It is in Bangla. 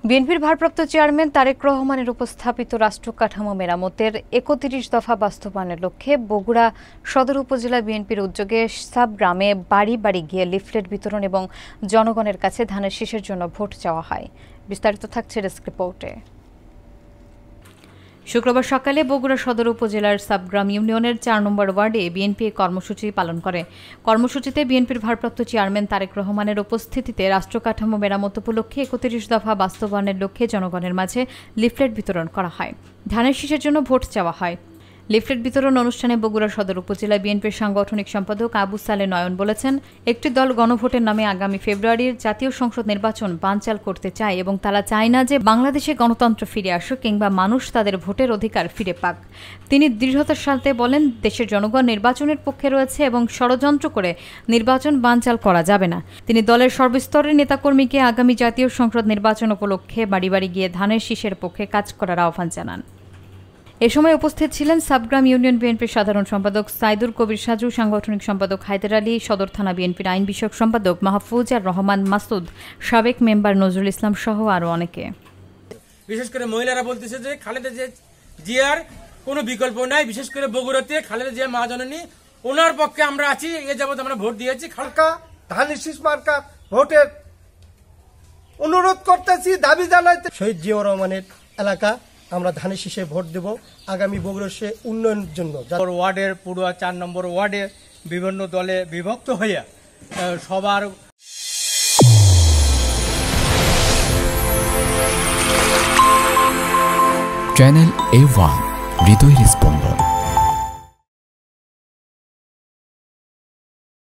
বিএনপির ভারপ্রাপ্ত চেয়ারম্যান তারেক রহমানের উপস্থাপিত রাষ্ট্র কাঠামো মেরামতের ৩১ দফা বাস্তবায়নের লক্ষ্যে বগুড়া সদর উপজেলা বিএনপির উদ্যোগে সাব গ্রামে বাড়ি বাড়ি গিয়ে লিফলেট বিতরণ এবং জনগণের কাছে ধানের শীষের জন্য ভোট চাওয়া হয়। বিস্তারিত থাকছে ডেস্ক রিপোর্টে। শুক্রবার সকালে বগুড়া সদর উপজেলার সাবগ্রাম ইউনিয়নের ৪ নম্বর ওয়ার্ডে বিএনপি কর্মসূচি পালন করে। কর্মসূচিতে বিএনপির ভারপ্রাপ্ত চেয়ারম্যান তারেক রহমানের উপস্থিতিতে রাষ্ট্র কাঠামো মেরামত উপলক্ষে ৩১ দফা বাস্তবায়নের লক্ষ্যে জনগণের মাঝে লিফলেট বিতরণ করা হয়। ধানের শীষের জন্য ভোট চাওয়া হয়। লিফলেট বিতরণ অনুষ্ঠানে বগুড়া সদর উপজেলা বিএনপির সাংগঠনিক সম্পাদক আবু সালে নয়ন বলেছেন, একটি দল গণভোটের নামে আগামী ফেব্রুয়ারির জাতীয় সংসদ নির্বাচন বানচাল করতে চায় এবং তারা চায় না যে বাংলাদেশে গণতন্ত্র ফিরে আসুক কিংবা মানুষ তাদের ভোটের অধিকার ফিরে পাক। তিনি দৃঢ়তার সাথে বলেন, দেশের জনগণ নির্বাচনের পক্ষে রয়েছে এবং ষড়যন্ত্র করে নির্বাচন বানচাল করা যাবে না। তিনি দলের সর্বস্তরের নেতাকর্মীকে আগামী জাতীয় সংসদ নির্বাচন উপলক্ষে বাড়ি বাড়ি গিয়ে ধানের শীষের পক্ষে কাজ করার আহ্বান জানান। এ সময় উপস্থিত ছিলেন সাবগ্রাম ইউনিয়ন বিএনপির সাধারণ সম্পাদক সাইদুর কবির সাজু, সাংগঠনিক সম্পাদক হায়দার আলী, সদর থানা বিএনপির আইন বিষয়ক সম্পাদক মাহফুজ আর রহমান মাসুদ, সাবেক মেম্বার নজরুল ইসলাম সহ আরো অনেকে। বিশেষ করে মহিলারা বলতেছে যে খালেদা জিয়ার কোনো বিকল্প নাই। বিশেষ করে বগুড়াতে খালেদা জিয়া মহাজননী, ওনার পক্ষে আমরা আছি। এ যাবত আমরা ভোট দিয়েছি। হালকা ধানের শীষ মার্কা ভোটের অনুরোধ করতেছি, দাবি জানাইতে। শহীদ জিয়াউর রহমানের এলাকা, আমরা ধানের শীষে ভোট দেব আগামী বগুড়ার উন্নয়নের জন্য। ওয়ার্ডের পুরো ৪ নম্বর ওয়ার্ডে বিভিন্ন দলে বিভক্ত হইয়া সবার চ্যানেল A1 হৃদয়ের স্পন্দন।